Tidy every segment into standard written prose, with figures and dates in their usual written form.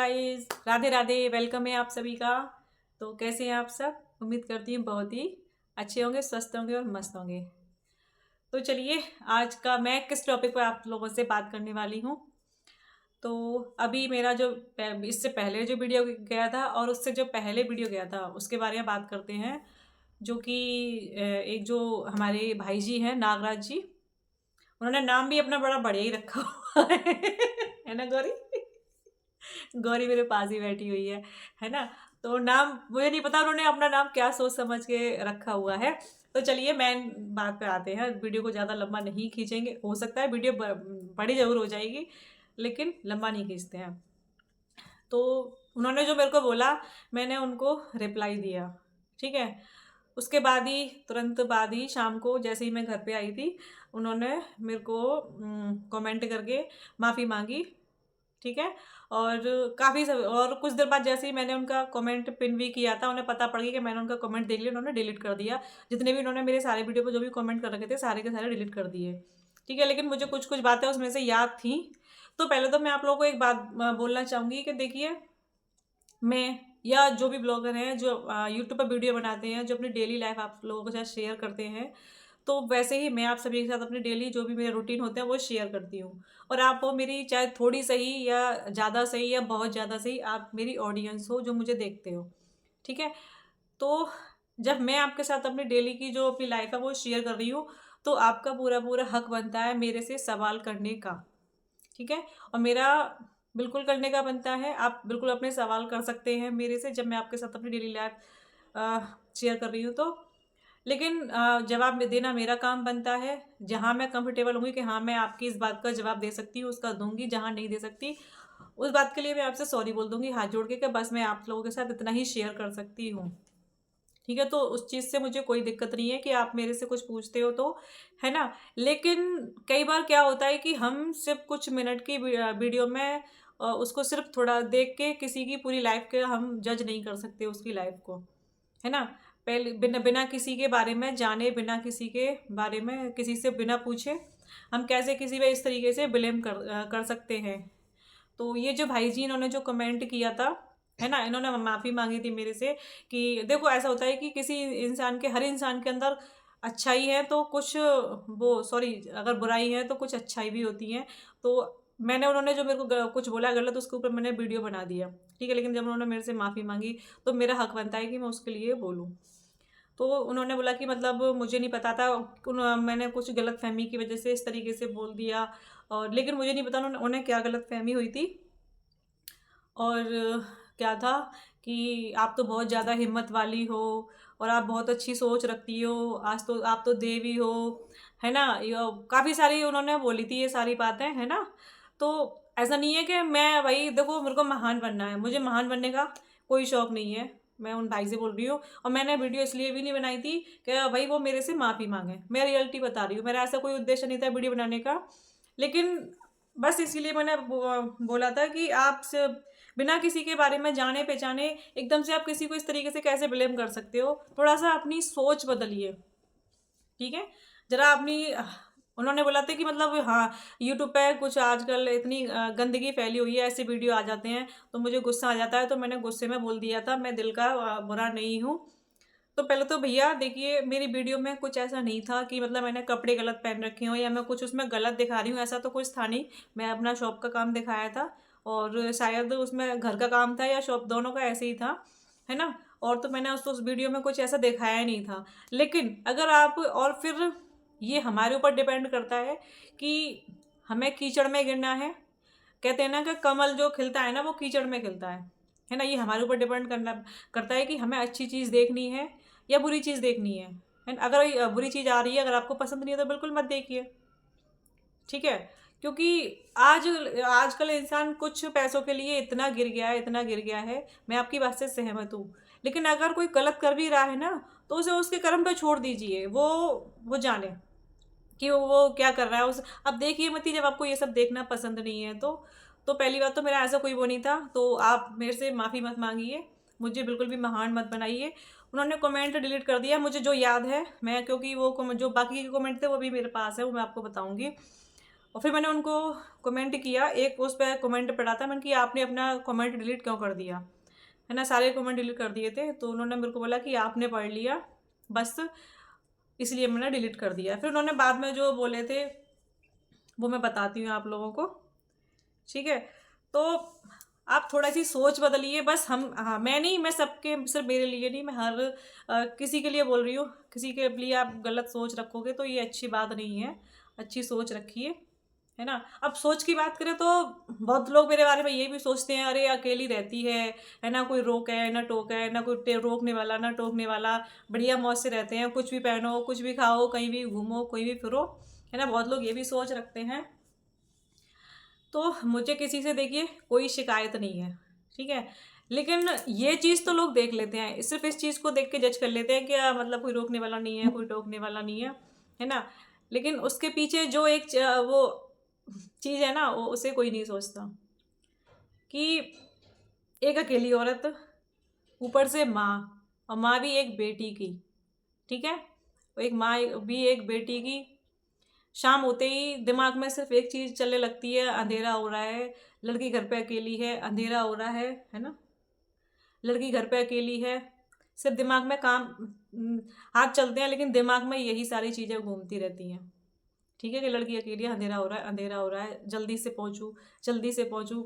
Guys, Radhe Radhe. Welcome है आप सभी का। तो कैसे हैं आप सब? उम्मीद करती हूँ बहुत ही अच्छे होंगे, स्वस्थ होंगे और मस्त होंगे। तो चलिए, आज का मैं किस टॉपिक पर आप लोगों से बात करने वाली हूँ। तो अभी मेरा जो इससे पहले जो वीडियो गया था और उससे जो पहले वीडियो गया था उसके बारे में बात करते हैं। जो कि एक जो हमारे भाई जी हैं, नागराज जी, उन्होंने नाम भी अपना बड़ा बढ़िया ही रखा हुआ है ना गौरी? गौरी मेरे पास ही बैठी हुई है ना? तो नाम मुझे नहीं पता उन्होंने अपना नाम क्या सोच समझ के रखा हुआ है। तो चलिए मेन बात पे आते हैं, वीडियो को ज़्यादा लंबा नहीं खींचेंगे। हो सकता है वीडियो बड़ी ज़रूर हो जाएगी, लेकिन लंबा नहीं खींचते हैं। तो उन्होंने जो मेरे को बोला, मैंने उनको रिप्लाई दिया, ठीक है। उसके बाद ही, तुरंत बाद ही, शाम को जैसे ही मैं घर पे आई थी, उन्होंने मेरे को कमेंट करके माफ़ी मांगी, ठीक है। और काफ़ी सब, और कुछ देर बाद जैसे ही मैंने उनका कमेंट पिन भी किया था, उन्हें पता पड़ गया कि मैंने उनका कमेंट देख लिया, उन्होंने डिलीट कर दिया। जितने भी उन्होंने मेरे सारे वीडियो पर जो भी कमेंट कर रखे थे, सारे के सारे डिलीट कर दिए, ठीक है। लेकिन मुझे कुछ कुछ बातें उसमें से याद थी। तो पहले तो मैं आप लोगों को एक बात बोलना चाहूँगी कि देखिए, मैं या जो भी ब्लॉगर हैं जो यूट्यूब पर वीडियो बनाते हैं, जो अपनी डेली लाइफ आप लोगों के साथ शेयर करते हैं, तो वैसे ही मैं आप सभी के साथ अपनी डेली जो भी मेरे रूटीन होते हैं वो शेयर करती हूँ। और आप वो मेरी, चाहे थोड़ी सही या ज़्यादा सही या बहुत ज़्यादा सही, आप मेरी ऑडियंस हो जो मुझे देखते हो, ठीक है। तो जब मैं आपके साथ अपनी डेली की जो अपनी लाइफ है वो शेयर कर रही हूँ, तो आपका पूरा पूरा हक बनता है मेरे से सवाल करने का, ठीक है। और मेरा बिल्कुल करने का बनता है, आप बिल्कुल अपने सवाल कर सकते हैं मेरे से जब मैं आपके साथ अपनी डेली लाइफ शेयर कर रही हूँ तो। लेकिन जवाब में देना मेरा काम बनता है। जहाँ मैं कंफर्टेबल होंगी कि हाँ, मैं आपकी इस बात का जवाब दे सकती हूँ, उसका दूंगी। जहाँ नहीं दे सकती, उस बात के लिए मैं आपसे सॉरी बोल दूंगी हाथ जोड़ के, कि बस मैं आप लोगों के साथ इतना ही शेयर कर सकती हूँ, ठीक है। तो उस चीज़ से मुझे कोई दिक्कत नहीं है कि आप मेरे से कुछ पूछते हो तो, है ना। लेकिन कई बार क्या होता है कि हम सिर्फ कुछ मिनट की वीडियो में उसको सिर्फ थोड़ा देख के किसी की पूरी लाइफ के हम जज नहीं कर सकते उसकी लाइफ को, है ना। पहले बिना बिना किसी के बारे में जाने, बिना किसी के बारे में किसी से बिना पूछे हम कैसे किसी पे इस तरीके से ब्लेम कर सकते हैं। तो ये जो भाई जी इन्होंने जो कमेंट किया था, है ना, इन्होंने माफ़ी मांगी थी मेरे से कि देखो ऐसा होता है कि किसी इंसान के, हर इंसान के अंदर अच्छाई है तो कुछ, वो सॉरी, अगर बुराई है तो कुछ अच्छाई भी होती है। तो मैंने, उन्होंने जो मेरे को कुछ बोला गलत, उसके ऊपर मैंने वीडियो बना दिया, ठीक है। लेकिन जब उन्होंने मेरे से माफ़ी मांगी तो मेरा हक बनता है कि मैं उसके लिए बोलूँ। तो उन्होंने बोला कि मतलब मुझे नहीं पता था, मैंने कुछ गलतफ़हमी की वजह से इस तरीके से बोल दिया। और लेकिन मुझे नहीं पता उन्हें क्या गलतफ़हमी हुई थी। और क्या था कि आप तो बहुत ज़्यादा हिम्मत वाली हो और आप बहुत अच्छी सोच रखती हो, आज तो आप तो देवी हो, है ना। काफ़ी सारी उन्होंने बोली थी ये सारी बातें, है ना। तो ऐसा नहीं है कि मैं, भाई देखो, मेरे को महान बनना है, मुझे महान बनने का कोई शौक नहीं है। मैं उन भाई से बोल रही हूँ, और मैंने वीडियो इसलिए भी नहीं बनाई थी कि भाई वो मेरे से माफ़ी मांगे। मैं रियलिटी बता रही हूँ, मेरा ऐसा कोई उद्देश्य नहीं था वीडियो बनाने का। लेकिन बस इसीलिए मैंने बोला था कि आप से बिना किसी के बारे में जाने पहचाने एकदम से आप किसी को इस तरीके से कैसे ब्लेम कर सकते हो? थोड़ा सा अपनी सोच बदलिए, ठीक है। जरा अपनी उन्होंने बोला था कि मतलब हाँ, यूट्यूब पे कुछ आजकल इतनी गंदगी फैली हुई है, ऐसे वीडियो आ जाते हैं तो मुझे गुस्सा आ जाता है। तो मैंने गुस्से में बोल दिया था, मैं दिल का बुरा नहीं हूँ। तो पहले तो भैया देखिए, मेरी वीडियो में कुछ ऐसा नहीं था कि मतलब मैंने कपड़े गलत पहन रखे हों या मैं कुछ उसमें गलत दिखा रही हूँ, ऐसा तो कुछ था नहीं। मैं अपना शॉप का काम दिखाया था, और शायद उसमें घर का काम था या शॉप, दोनों का ऐसे ही था, है ना। और तो मैंने उस वीडियो में कुछ ऐसा दिखाया ही नहीं था। लेकिन अगर आप, और फिर ये हमारे ऊपर डिपेंड करता है कि हमें कीचड़ में गिरना है। कहते हैं ना कि कमल जो खिलता है ना वो कीचड़ में खिलता है ना। ये हमारे ऊपर डिपेंड करना करता है कि हमें अच्छी चीज़ देखनी है या बुरी चीज़ देखनी है। अगर बुरी चीज़ आ रही है, अगर आपको पसंद नहीं है तो बिल्कुल मत देखिए, ठीक है। क्योंकि आज आजकल इंसान कुछ पैसों के लिए इतना गिर गया है, इतना गिर गया है। मैं आपकी बात से सहमत हूँ। लेकिन अगर कोई गलत कर भी रहा है ना, तो उसे उसके कर्म पे छोड़ दीजिए, वो जाने कि वो क्या कर रहा है। उस अब देखिए मत ही, जब आपको ये सब देखना पसंद नहीं है तो पहली बात तो मेरा ऐसा कोई वो नहीं था, तो आप मेरे से माफ़ी मत मांगिए, मुझे बिल्कुल भी महान मत बनाइए। उन्होंने कमेंट डिलीट कर दिया, मुझे जो याद है, मैं, क्योंकि वो जो बाकी के कमेंट थे वो भी मेरे पास है, वो मैं आपको बताऊंगी। और फिर मैंने उनको कमेंट किया, एक उस पर कमेंट पढ़ा था मैंने कि आपने अपना कमेंट डिलीट क्यों कर दिया, है ना, सारे कमेंट डिलीट कर दिए थे। तो उन्होंने मेरे को बोला कि आपने पढ़ लिया बस, इसलिए मैंने डिलीट कर दिया। फिर उन्होंने बाद में जो बोले थे वो मैं बताती हूँ आप लोगों को, ठीक है। तो आप थोड़ा सी सोच बदलिए बस। हम, हाँ, मैं नहीं, मैं सबके, सिर्फ मेरे लिए नहीं, मैं हर किसी के लिए बोल रही हूँ। किसी के लिए आप गलत सोच रखोगे तो ये अच्छी बात नहीं है, अच्छी सोच रखिए, है ना। अब सोच की बात करें तो बहुत लोग मेरे बारे में ये भी सोचते हैं, अरे अकेली रहती है ना, कोई रोक है ना टोक है ना, कोई रोकने वाला ना टोकने वाला, बढ़िया मौज से रहते हैं, कुछ भी पहनो, कुछ भी खाओ, कहीं भी घूमो, कोई भी फिरो, है ना। बहुत लोग ये भी सोच रखते हैं। तो मुझे किसी से देखिए कोई शिकायत नहीं है, ठीक है। लेकिन ये चीज़ तो लोग देख लेते हैं, सिर्फ इस चीज़ को देख के जज कर लेते हैं कि मतलब कोई रोकने वाला नहीं है, कोई टोकने वाला नहीं है ना। लेकिन उसके पीछे जो एक वो चीज़ है ना, वो उसे कोई नहीं सोचता कि एक अकेली औरत, ऊपर से माँ, और माँ भी एक बेटी की, ठीक है। एक माँ भी एक बेटी की, शाम होते ही दिमाग में सिर्फ एक चीज़ चलने लगती है, अंधेरा हो रहा है, लड़की घर पे अकेली है, अंधेरा हो रहा है ना, लड़की घर पे अकेली है। सिर्फ दिमाग में काम, हाथ चलते हैं लेकिन दिमाग में यही सारी चीज़ें घूमती रहती हैं, ठीक है, कि लड़की अकेली है, अंधेरा हो रहा है, अंधेरा हो रहा है, जल्दी से पहुँचूँ, जल्दी से पहुँचूँ।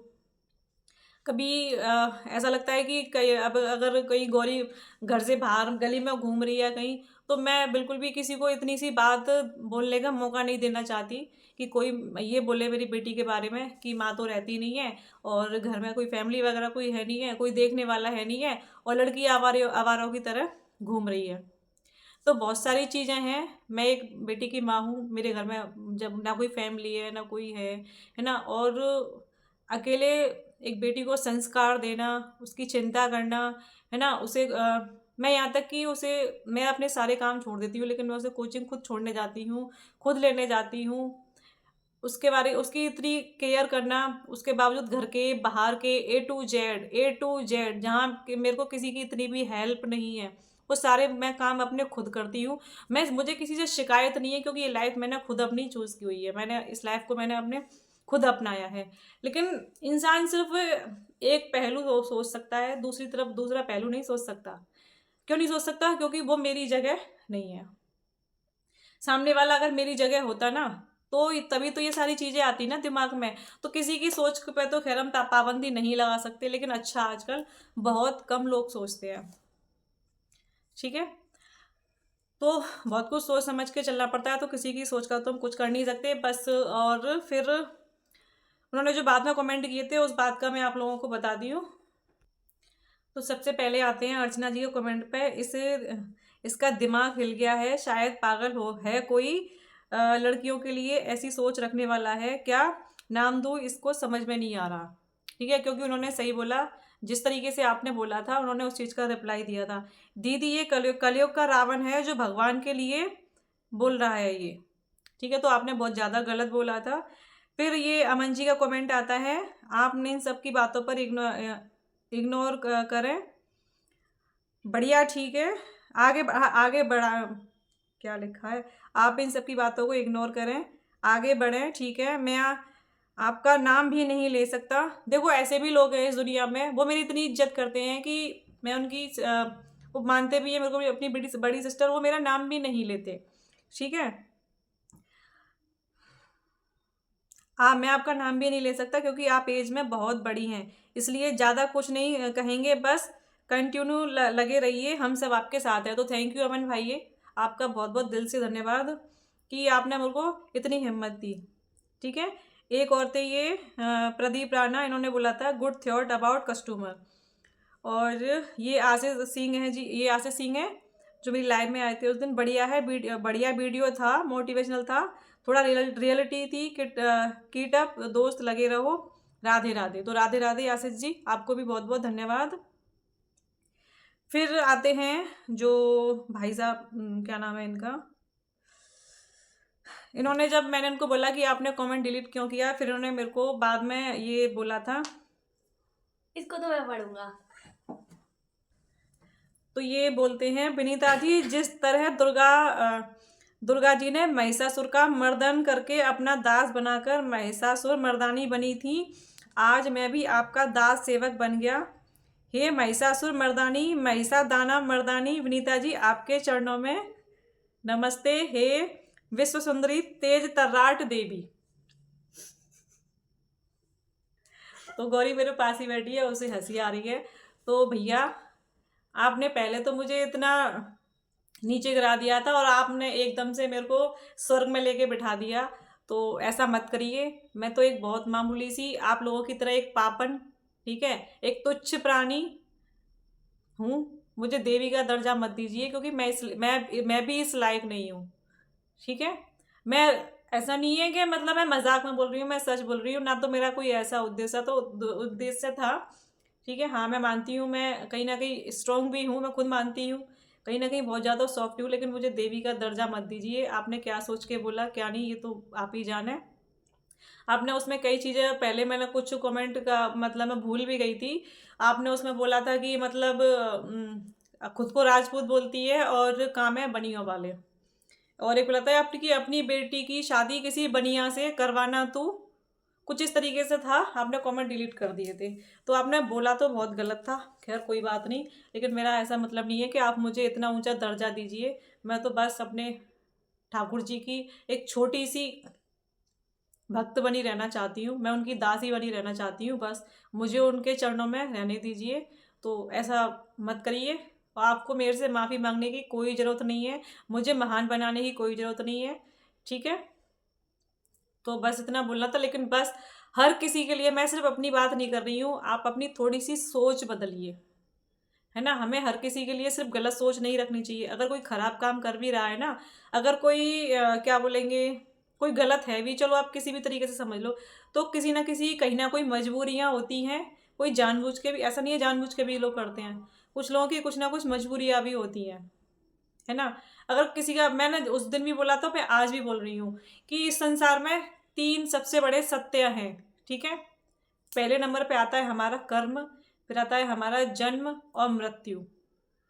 कभी ऐसा लगता है कि कहीं, अब अगर कहीं गौरी घर से बाहर गली में घूम रही है कहीं, तो मैं बिल्कुल भी किसी को इतनी सी बात बोलने का मौका नहीं देना चाहती कि कोई ये बोले मेरी बेटी के बारे में कि माँ तो रहती नहीं है, और घर में कोई फैमिली वगैरह कोई है नहीं है, कोई देखने वाला है नहीं है, और लड़की आवारों की तरह घूम रही है। तो बहुत सारी चीज़ें हैं। मैं एक बेटी की माँ हूँ, मेरे घर में जब ना कोई फैमिली है ना कोई है ना। और अकेले एक बेटी को संस्कार देना, उसकी चिंता करना, है ना, उसे मैं यहाँ तक कि उसे, मैं अपने सारे काम छोड़ देती हूँ लेकिन मैं उसे कोचिंग खुद छोड़ने जाती हूँ, खुद लेने जाती हूँ। उसकी इतनी केयर करना, उसके बावजूद घर के बाहर के ए टू जेड जहाँ मेरे को किसी की इतनी भी हेल्प नहीं है, वो सारे मैं काम अपने खुद करती हूँ। मुझे किसी से शिकायत नहीं है क्योंकि ये लाइफ मैंने खुद अपनी चूज़ की हुई है, मैंने इस लाइफ को मैंने अपने खुद अपनाया है। लेकिन इंसान सिर्फ एक पहलू सोच सकता है, दूसरी तरफ दूसरा पहलू नहीं सोच सकता। क्यों नहीं सोच सकता? क्योंकि वो मेरी जगह नहीं है। सामने वाला अगर मेरी जगह होता ना, तो तभी तो ये सारी चीज़ें आती ना दिमाग में। तो किसी की सोच पे तो खैर हम पाबंदी नहीं लगा सकते, लेकिन अच्छा आजकल बहुत कम लोग सोचते हैं, ठीक है। तो बहुत कुछ सोच समझ के चलना पड़ता है, तो किसी की सोच का तो हम कुछ कर नहीं सकते बस। और फिर उन्होंने जो बाद में कमेंट किए थे उस बात का मैं आप लोगों को बता दी हूँ। तो सबसे पहले आते हैं अर्चना जी के कमेंट पे, इसका दिमाग हिल गया है, शायद पागल हो है कोई, लड़कियों के लिए ऐसी सोच रखने वाला है क्या, नाम दूँ इसको, समझ में नहीं आ रहा, ठीक है। क्योंकि उन्होंने सही बोला, जिस तरीके से आपने बोला था उन्होंने उस चीज़ का रिप्लाई दिया था। दीदी ये कलयुग का रावण है जो भगवान के लिए बोल रहा है ये, ठीक है। तो आपने बहुत ज़्यादा गलत बोला था। फिर ये अमन जी का कमेंट आता है, आपने इन सब की बातों पर इग्नोर करें, बढ़िया, ठीक है, आगे बढ़ा, क्या लिखा है, आप इन सब की बातों को इग्नोर करें, आगे बढ़ें, ठीक है। मैं आपका नाम भी नहीं ले सकता। देखो ऐसे भी लोग हैं इस दुनिया में, वो मेरी इतनी इज्जत करते हैं कि मैं उनकी वो मानते भी हैं मेरे को भी अपनी बड़ी सिस्टर, वो मेरा नाम भी नहीं लेते, ठीक है। मैं आपका नाम भी नहीं ले सकता क्योंकि आप एज में बहुत बड़ी हैं, इसलिए ज़्यादा कुछ नहीं कहेंगे, बस कंटिन्यू लगे रहिए, हम सब आपके साथ हैं। तो थैंक यू अमन भाई, ये आपका बहुत बहुत दिल से धन्यवाद कि आपने मेरे को इतनी हिम्मत दी, ठीक है। एक और थे ये प्रदीप राणा, इन्होंने बोला था गुड थॉट अबाउट कस्टमर। और ये आशीष सिंह है जी, ये आशीष सिंह है जो मेरी लाइव में आए थे उस दिन। बढ़िया है, बढ़िया वीडियो था, मोटिवेशनल था, थोड़ा रियलिटी थी कि कीट अप दोस्त लगे रहो, राधे राधे। तो राधे राधे आशीष जी, आपको भी बहुत बहुत धन्यवाद। फिर आते हैं जो भाई साहब, क्या नाम है इनका, इन्होंने, जब मैंने उनको बोला कि आपने कमेंट डिलीट क्यों किया, फिर इन्होंने मेरे को बाद में ये बोला था, इसको तो मैं पढ़ूंगा। तो ये बोलते हैं, विनीता जी जिस तरह दुर्गा दुर्गा जी ने महिषासुर का मर्दन करके अपना दास बनाकर महिषासुर मर्दानी बनी थी। आज मैं भी आपका दास सेवक बन गया। हे महिषासुर मर्दानी, महिषा दाना मर्दानी, विनीता जी आपके चरणों में नमस्ते। हे विश्व सुंदरी तेज तर्राट देवी। तो गौरी मेरे पास ही बैठी है, उसे हंसी आ रही है। तो भैया आपने पहले तो मुझे इतना नीचे गिरा दिया था और आपने एकदम से मेरे को स्वर्ग में लेके बिठा दिया। तो ऐसा मत करिए। मैं तो एक बहुत मामूली सी आप लोगों की तरह एक पापन, ठीक है, एक तुच्छ प्राणी हूँ। मुझे देवी का दर्जा मत दीजिए, क्योंकि मैं भी इस लायक नहीं हूँ। ठीक है। मैं ऐसा नहीं है कि मतलब मैं मजाक में बोल रही हूँ, मैं सच बोल रही हूँ। ना तो मेरा कोई ऐसा उद्देश्य था। ठीक है। हाँ, मैं मानती हूँ, मैं कहीं ना कहीं स्ट्रांग भी हूँ, मैं खुद मानती हूँ कहीं ना कहीं बहुत ज़्यादा सॉफ्ट हूँ, लेकिन मुझे देवी का दर्जा मत दीजिए। आपने क्या सोच के बोला क्या नहीं, ये तो आप ही जाने। आपने उसमें कई चीज़ें, पहले मैंने कुछ कमेंट का मतलब मैं भूल भी गई थी। आपने उसमें बोला था कि मतलब खुद को राजपूत बोलती है और काम है बनियों वाले। और एक बोला था आपकी अपनी बेटी की शादी किसी बनिया से करवाना तू, कुछ इस तरीके से था। आपने कमेंट डिलीट कर दिए थे। तो आपने बोला तो बहुत गलत था, खैर कोई बात नहीं। लेकिन मेरा ऐसा मतलब नहीं है कि आप मुझे इतना ऊंचा दर्जा दीजिए। मैं तो बस अपने ठाकुर जी की एक छोटी सी भक्त बनी रहना चाहती हूँ, मैं उनकी दासी बनी रहना चाहती हूँ। बस मुझे उनके चरणों में रहने दीजिए। तो ऐसा मत करिए। और आपको मेरे से माफ़ी मांगने की कोई ज़रूरत नहीं है, मुझे महान बनाने की कोई ज़रूरत नहीं है। ठीक है। तो बस इतना बोलना था। लेकिन बस हर किसी के लिए, मैं सिर्फ अपनी बात नहीं कर रही हूँ, आप अपनी थोड़ी सी सोच बदलिए, है ना। हमें हर किसी के लिए सिर्फ गलत सोच नहीं रखनी चाहिए। अगर कोई खराब काम कर भी रहा है ना, अगर कोई क्या बोलेंगे, कोई गलत है भी, चलो आप किसी भी तरीके से समझ लो, तो किसी ना किसी कहीं ना कोई मजबूरियां होती हैं। कोई जानबूझ के भी, ऐसा नहीं है जानबूझ के भी लोग करते हैं, कुछ लोगों की कुछ ना कुछ मजबूरियां भी होती हैं, है ना। अगर किसी का, मैंने उस दिन भी बोला था, मैं आज भी बोल रही हूँ कि इस संसार में 3 सबसे बड़े सत्य हैं। ठीक है। पहले नंबर पे आता है हमारा कर्म, फिर आता है हमारा जन्म और मृत्यु।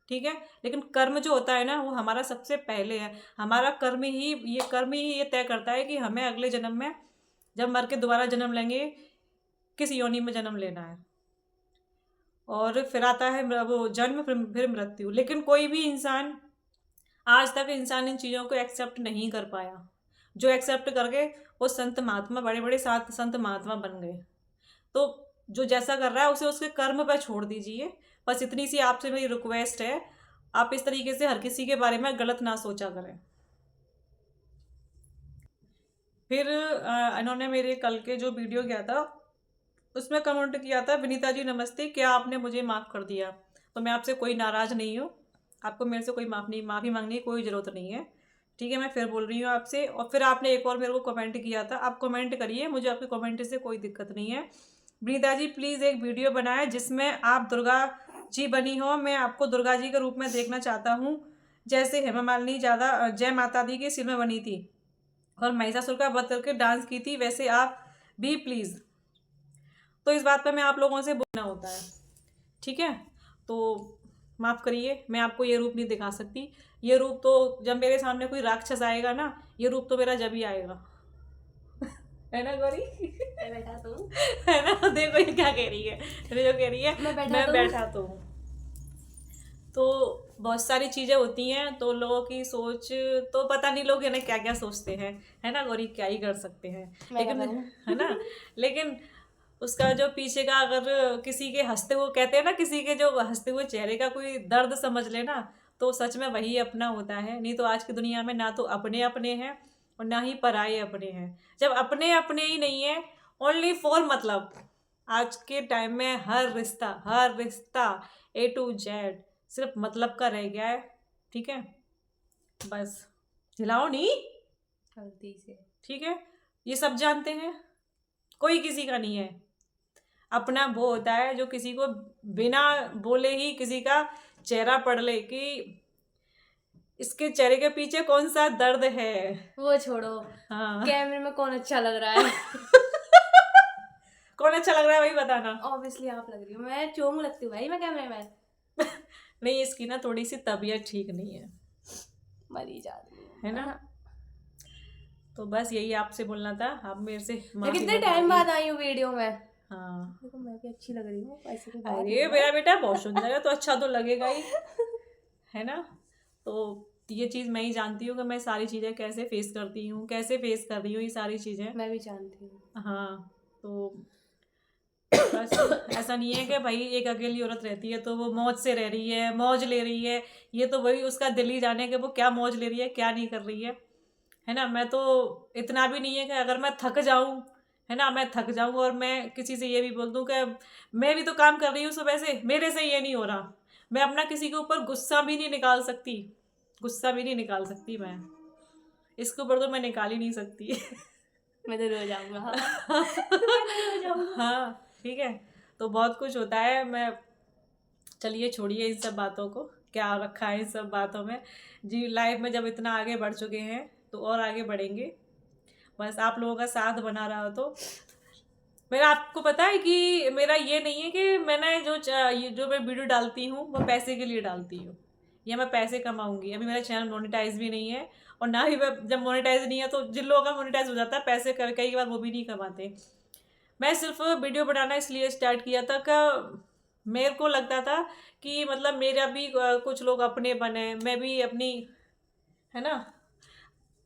ठीक है। लेकिन कर्म जो होता है ना, वो हमारा सबसे पहले है। हमारा कर्म ही ये तय करता है कि हमें अगले जन्म में, जब मर के दोबारा जन्म लेंगे, किस योनि में जन्म लेना है। और फिर आता है वो जन्म, फिर मृत्यु। लेकिन कोई भी इंसान, आज तक इंसान इन चीज़ों को एक्सेप्ट नहीं कर पाया। जो एक्सेप्ट करके वो संत महात्मा, बड़े बड़े सात संत महात्मा बन गए। तो जो जैसा कर रहा है उसे उसके कर्म पर छोड़ दीजिए। बस इतनी सी आपसे मेरी रिक्वेस्ट है। आप इस तरीके से हर किसी के बारे में गलत ना सोचा करें। फिर इन्होंने मेरे कल के जो वीडियो किया था उसमें कमेंट किया था, विनीता जी नमस्ते, क्या आपने मुझे माफ़ कर दिया। तो मैं आपसे कोई नाराज़ नहीं हूँ, आपको मेरे से कोई माफ़ी मांगने की कोई ज़रूरत नहीं है। ठीक है। मैं फिर बोल रही हूँ आपसे। और फिर आपने एक और मेरे को कमेंट किया था, आप कमेंट करिए, मुझे आपके कमेंट से कोई दिक्कत नहीं है। विनीता जी प्लीज़ एक वीडियो बनाए जिसमें आप दुर्गा जी बनी हो, मैं आपको दुर्गा जी के रूप में देखना चाहता हूँ, जैसे हेमा मालिनी ज़्यादा जय माता दी के सिर में बनी थी और महिषासुर का वध करके डांस की थी, वैसे आप भी प्लीज़। तो इस बात पे मैं आप लोगों से बोलना होता है। ठीक है। तो माफ़ करिए, मैं आपको ये रूप नहीं दिखा सकती। ये रूप तो जब मेरे सामने कोई राक्षस आएगा ना, ये रूप तो मेरा जब ही आएगा। है ना गौरी? मैं बैठा तो हूँ। है ना। देखो ये क्या कह रही है, ये जो कह रही है मैं मैं बैठा तो हूँ। तो बहुत सारी चीज़ें होती हैं, तो लोगों की सोच, तो पता नहीं लोग इन्हें क्या क्या सोचते हैं, है ना गौरी, क्या ही कर सकते हैं। मैं लेकिन कर रहा हूँ। है ना, लेकिन उसका जो पीछे का, अगर किसी के हंसते हुए, कहते हैं ना, किसी के जो हंसते हुए चेहरे का कोई दर्द समझ लेना, तो सच में वही अपना होता है। नहीं तो आज की दुनिया में ना तो अपने अपने हैं और ना ही पराये अपने हैं। जब अपने अपने ही नहीं है, ओनली फॉर मतलब, आज के टाइम में हर रिश्ता A to Z सिर्फ मतलब का रह गया है। ठीक है। बस हिलाओ नहीं। गलती से। ठीक है। ये सब जानते हैं, कोई किसी का नहीं है। अपना वो होता है जो किसी को बिना बोले ही किसी का चेहरा पढ़ ले कि इसके चेहरे के पीछे कौन सा दर्द है। वो छोड़ो। हाँ। कैमरे में कौन अच्छा लग रहा है? कौन अच्छा लग रहा है वही बताना। ऑब्वियसली आप लग रही हो, मैं चोंग लगती हूँ भाई, मैं कैमरे में। नहीं, इसकी ना थोड़ी सी तबीयत ठीक नहीं है, मरी जा रही है ना। हाँ। तो बस यही आपसे बोलना था, आप मेरे से मैं माफी कितने मांग टाइम लीजिए। बाद आई हूँ वीडियो में। हाँ। देखो मैं भी अच्छी लग रही हूँ, ऐसे कोई बात अरे नहीं मेरा है। बेटा बहुत सुंदर है तो अच्छा तो लगेगा ही, है ना। तो ये चीज़ मैं ही जानती हूँ कि मैं सारी चीज़ें कैसे फेस करती हूँ, कैसे फेस कर रही हूँ ये सारी चीज़ें। मैं भी जानती हूँ। हाँ। तो बस ऐसा नहीं है कि भाई एक अकेली औरत रहती है तो वो मौज से रह रही है, मौज ले रही है। ये तो वही उसका दिल ही जाने कि वो क्या मौज ले रही है, क्या नहीं कर रही है ना। मैं तो इतना भी नहीं है कि अगर मैं थक जाऊं, है ना, मैं थक जाऊं और मैं किसी से ये भी बोल दूं कि मैं भी तो काम कर रही हूँ सुबह से, मेरे से ये नहीं हो रहा। मैं अपना किसी के ऊपर गुस्सा भी नहीं निकाल सकती, गुस्सा भी नहीं निकाल सकती मैं, इसके ऊपर तो मैं निकाल ही नहीं सकती। मैं तो रो जाऊंगा। मैं तो रो जाऊंगा। हाँ ठीक है। तो बहुत कुछ होता है। मैं, चलिए छोड़िए इन सब बातों को, क्या रखा है इन सब बातों में। जी लाइफ में जब इतना आगे बढ़ चुके हैं तो और आगे बढ़ेंगे। बस आप लोगों का साथ बना रहा तो। मेरा आपको पता है कि मेरा ये नहीं है कि मैंने जो मैं वीडियो डालती हूँ वो पैसे के लिए डालती हूँ या मैं पैसे कमाऊंगी। अभी मेरा चैनल मोनेटाइज भी नहीं है, और ना ही जब मोनेटाइज नहीं है तो जिन लोगों का मोनेटाइज हो जाता है पैसे कर कई बार वो भी नहीं कमाते। मैं सिर्फ वीडियो बनाना इसलिए स्टार्ट किया था कि मेरे को लगता था कि मतलब मेरा भी कुछ लोग अपने बने, मैं भी अपनी, है ना,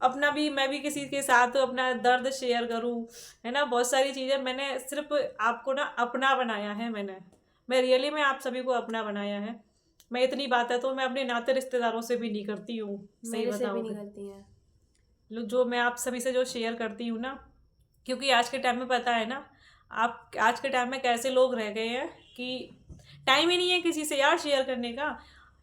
अपना भी, मैं भी किसी के साथ अपना दर्द शेयर करूं, है ना। बहुत सारी चीज़ें मैंने सिर्फ आपको ना अपना बनाया है। मैं रियली में आप सभी को अपना बनाया है। मैं इतनी बात है तो मैं अपने नाते रिश्तेदारों से भी नहीं करती हूँ, सही मेरे से भी बताऊँ नहीं कि करती हैं। जो मैं आप सभी से जो शेयर करती हूँ ना, क्योंकि आज के टाइम में पता है ना, आप आज के टाइम में कैसे लोग रह गए हैं कि टाइम ही नहीं है किसी से यार शेयर करने का।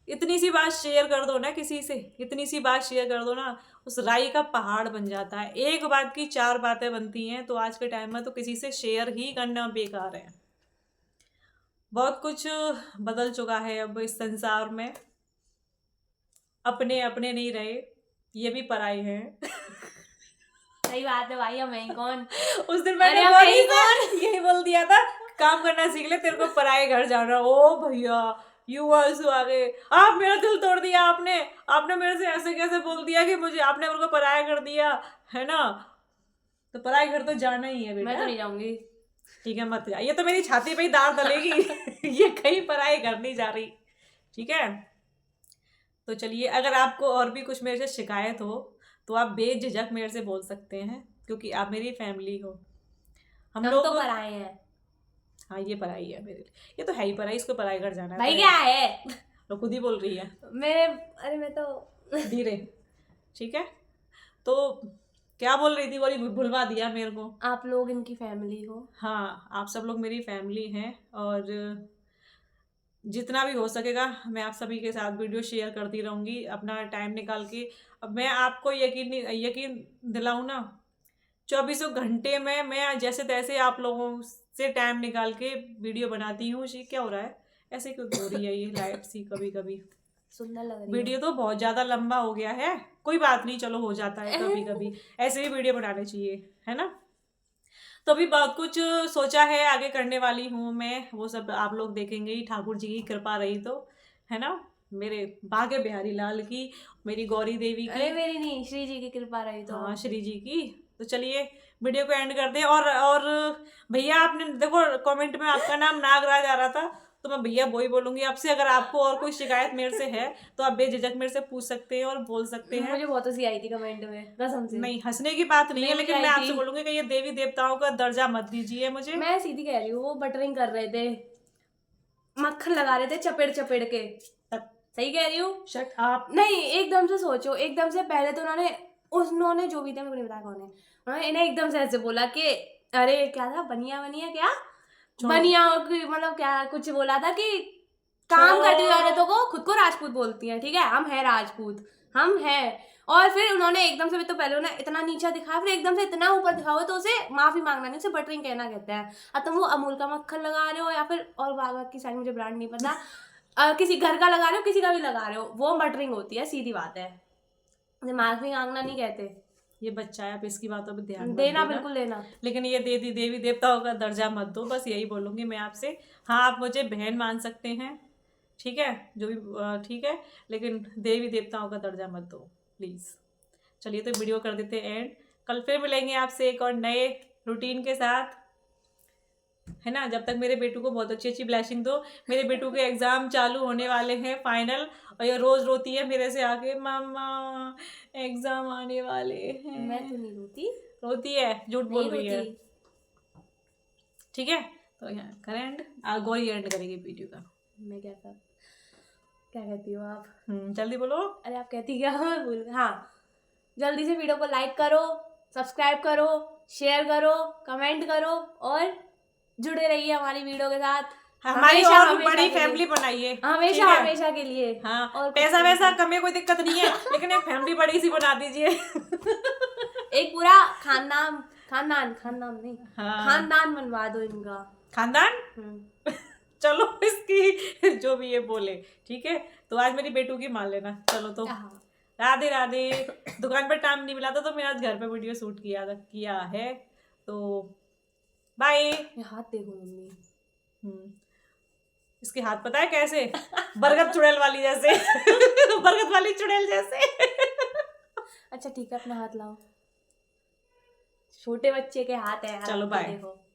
इतनी सी बात शेयर कर दो ना किसी से, इतनी सी बात शेयर कर दो ना, उस राई का पहाड़ बन जाता है। एक बात की चार बातें बनती हैं। तो आज के टाइम में तो किसी से शेयर ही करना बेकार है। बहुत कुछ बदल चुका है अब इस संसार में। अपने अपने नहीं रहे, ये भी पराए हैं। सही बात है भाई, हम हैं कौन। उस दिन मैंने अरे हम गोरी हैं से कौन। यही बोल दिया था, काम करना सीख ले, तेरे को पराए घर जाना। ओ भैया, यू आल्सो आ गए। आप मेरा दिल तोड़ दिया आपने। आपने मेरे से ऐसे कैसे बोल दिया कि मुझे, आपने मेरे को पराया कर दिया, है ना। तो पराए घर तो जाना ही है मैं बेटा। तो नहीं जाऊंगी। ठीक है, मत जा, ये तो मेरी छाती पे ही दार डलेगी। ये कहीं पराए घर नहीं जा रही, ठीक है। तो चलिए, अगर आपको और भी कुछ मेरे से शिकायत हो तो आप बेझिझक मेरे से बोल सकते हैं, क्योंकि आप मेरी फैमिली हो। हम हम तो लोग, पर आए हैं हाँ ये पढ़ाई है मेरे लिए, ये तो है ही पढ़ाई, इसको पढ़ाई कर जाना है भाई। तो क्या है। है तो खुद ही बोल रही है मेरे। अरे मैं तो धीरे, ठीक है। तो क्या बोल रही थी, बोली भुलवा दिया मेरे को। आप लोग इनकी फैमिली हो। हाँ, आप सब लोग मेरी फैमिली हैं, और जितना भी हो सकेगा मैं आप सभी के साथ वीडियो शेयर करती रहूँगी अपना टाइम निकाल के। अब मैं आपको यकीन दिलाऊँ ना, 24 घंटे में मैं जैसे तैसे आप लोगों से टाइम निकाल के वीडियो बनाती हूँ। जी क्या हो रहा है, ऐसे क्यों हो रही है ये लाइट सी कभी कभी। सुंदर लग रही वीडियो तो बहुत ज़्यादा लंबा हो गया है, कोई बात नहीं, चलो हो जाता है कभी हो। कभी, ऐसे भी वीडियो बनाने चाहिए, है ना। तो अभी बहुत कुछ सोचा है आगे करने वाली हूँ मैं, वो सब आप लोग देखेंगे ही, ठाकुर जी की कृपा रही तो, है ना। मेरे भाग्य बिहारी लाल की, मेरी गौरी देवी की, अरे मेरी नहीं, श्री जी की कृपा रही तो। हाँ श्री जी की। तो चलिए वीडियो को एंड कर दें। और भैया, आपने देखो कमेंट में आपका नाम नागराज आ रहा था, तो मैं भैया वही बोलूंगी आपसे। अगर आपको और कोई शिकायत मेरे से है तो आप बेझिझक मेरे से पूछ सकते हैं और बोल सकते हैं। मुझे बहुत हंसी आई थी कमेंट में, कसम से। नहीं, हंसने की बात नहीं है, नहीं, मुझे लेकिन मैं आई आपसे थी। बोलूंगी कि ये देवी देवताओं का दर्जा मत दीजिए मुझे। मैं सीधी कह रही हूँ, वो बटरिंग कर रहे थे, मक्खन लगा रहे थे चपेड़ चपेड़ के। सही कह रही हूँ। शट आप। नहीं, एकदम से सोचो, एकदम से पहले तो उन्होंने जो भी थे, मेरे को नहीं पता कौन है, उन्होंने इन्हें एकदम से ऐसे बोला कि अरे क्या था, बनिया बनिया क्या, छोड़ो। बनिया की मतलब क्या कुछ बोला था कि काम करती हुई औरतों को खुद को राजपूत बोलती हैं, ठीक है, हम हैं राजपूत, हम हैं। और फिर उन्होंने एकदम से, तो पहले उन्हें इतना नीचा दिखाया, फिर एकदम से इतना ऊपर दिखाओ, तो उसे माफी मांगना नहीं, उसे बटरिंग कहना कहते हैं। अब तुम वो अमूल का मक्खन लगा रहे हो या फिर और बाकी सारी, मुझे ब्रांड नहीं पता, किसी घर का लगा रहे हो, किसी का भी लगा रहे हो, वो बटरिंग होती है, सीधी बात है। माफी मांगना नहीं कहते। ये बच्चा है, आप इसकी बातों पे ध्यान मत देना, देना, बिल्कुल देना। लेकिन ये देवी देवताओं का दर्जा मत दो, बस यही बोलूंगी मैं आपसे। हाँ, आप मुझे बहन मान सकते हैं, ठीक है, जो भी ठीक है, लेकिन देवी देवताओं का दर्जा मत दो प्लीज़। चलिए तो वीडियो कर देते एंड। कल फिर मिलेंगे आपसे एक और नए रूटीन के साथ, है ना। जब तक मेरे बेटू को बहुत अच्छी अच्छी ब्लेसिंग दो। मेरे बेटू के एग्जाम चालू होने वाले हैं, फाइनल, और ये रोज रोती है मेरे से आके, मामा एग्जाम आने वाले हैं। मैं तो नहीं रोती। रोती है, झूठ बोल नहीं रही है। रोती। ठीक है, तो यहाँ करें एंड, गौरी एंड करेंगे वीडियो का। मैं क्या कहती हो आप? जल्दी बोलो। अरे आप कहती क्या? हाँ, जल्दी से वीडियो को लाइक करो, सब्सक्राइब करो, शेयर करो, कमेंट करो और जुड़े रहिए हमारी वीडियो के साथ। हमारी हमेशा- और हमेशा बड़ी के लिए। फैमिली बनाइए, हमेशा ठीक है? हमेशा के लिए। हाँ, और पैसा वैसा कमे कोई दिक्कत नहीं है, लेकिन एक फैमिली बड़ी सी बना दीजिए। एक पूरा खानदान नहीं, हाँ। खानदान बनवा दो इनका। खानदान चलो, इसकी जो भी ये बोले, ठीक है। तो आज मेरी बेटू की मान लेना। चलो तो हाँ। राधे राधे। दुकान पर टाइम नहीं मिला था तो मैं आज घर पे वीडियो शूट किया है। तो बाय। ये हाथ देखो मम्मी। इसके हाथ पता है कैसे? बरगद चुड़ैल वाली जैसे। बरगद वाली चुड़ैल जैसे। अच्छा ठीक है, अपना हाथ लाओ। छोटे बच्चे के हाथ है यार, चलो आप बाय। देखो।